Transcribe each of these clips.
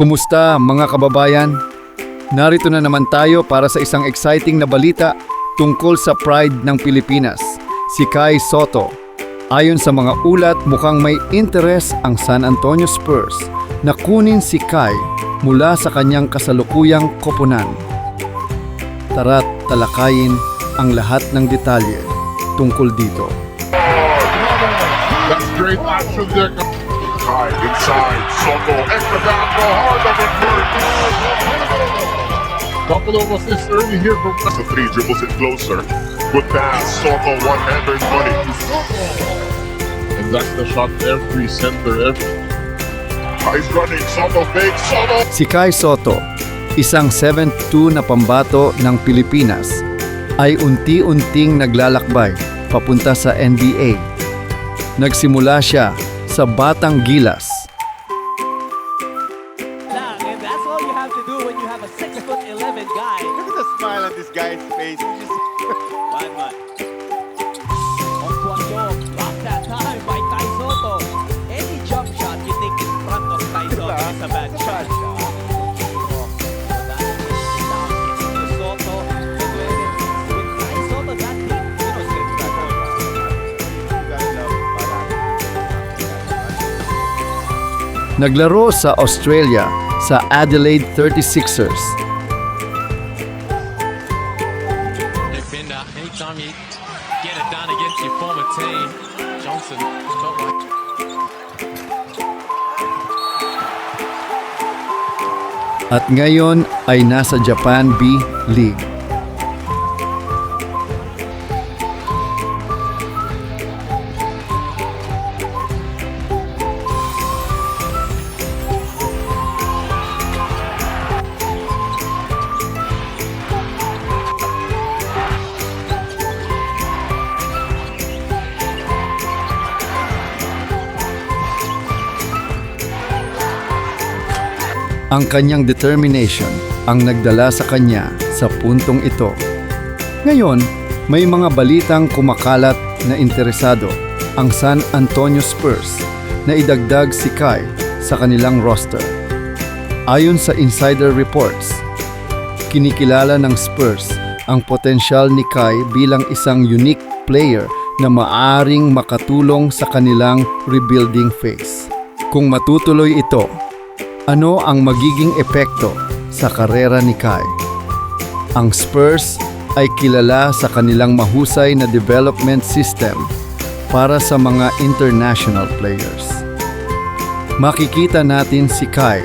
Kumusta mga kababayan? Narito na naman tayo para sa isang exciting na balita tungkol sa pride ng Pilipinas, si Kai Sotto. Ayon sa mga ulat, mukhang may interes ang San Antonio Spurs na kunin si Kai mula sa kanyang kasalukuyang koponan. Tara't talakayin ang lahat ng detalye tungkol dito. That's great action there. Kai inside, Sotto, extra down the heart of it. Buffalo was this early here from the three, dribbles it closer. Good pass, Sotto, one-hander money. And that's the shot every center ever. Kai's running, Sotto fakes, Sotto. Si Kai Sotto, isang 7'2" na pambato ng Pilipinas, ay unti-unting naglalakbay papunta sa NBA. Nagsimula siya sa Batang Gilas. And that's all you have to do when you have a 6'11" guy. Look at the smile on this guy's face. He just... Man. Ontuando, block that time by Kai Sotto. Any jump shot you think in front of Kai Sotto is a bad shot. Naglaro sa Australia sa Adelaide 36ers. Defender, anytime you get it done against your former team, Johnson felt like At ngayon ay nasa Japan B League. Ang kanyang determination ang nagdala sa kanya sa puntong ito. Ngayon, may mga balitang kumakalat na interesado ang San Antonio Spurs na idagdag si Kai sa kanilang roster. Ayon sa insider reports, kinikilala ng Spurs ang potensyal ni Kai bilang isang unique player na maaaring makatulong sa kanilang rebuilding phase. Kung matutuloy ito, ano ang magiging epekto sa karera ni Kai? Ang Spurs ay kilala sa kanilang mahusay na development system para sa mga international players. Makikita natin si Kai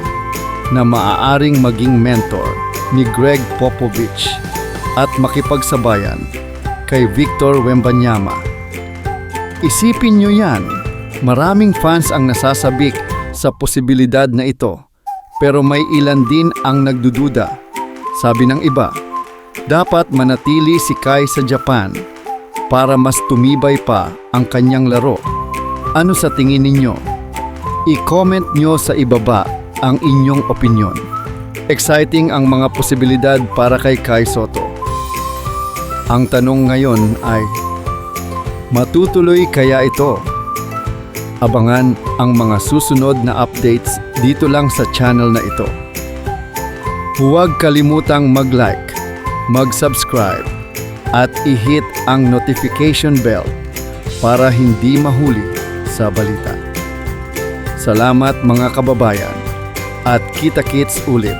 na maaaring maging mentor ni Greg Popovich at makipagsabayan kay Victor Wembanyama. Isipin nyo yan, maraming fans ang nasasabik sa posibilidad na ito. Pero may ilan din ang nagdududa. Sabi ng iba, dapat manatili si Kai sa Japan para mas tumibay pa ang kanyang laro. Ano sa tingin ninyo? I-comment nyo sa ibaba ang inyong opinyon. Exciting ang mga posibilidad para kay Kai Sotto. Ang tanong ngayon ay, matutuloy kaya ito? Abangan ang mga susunod na updates dito lang sa channel na ito. Huwag kalimutang mag-like, mag-subscribe, at i-hit ang notification bell para hindi mahuli sa balita. Salamat mga kababayan at kita-kits ulit.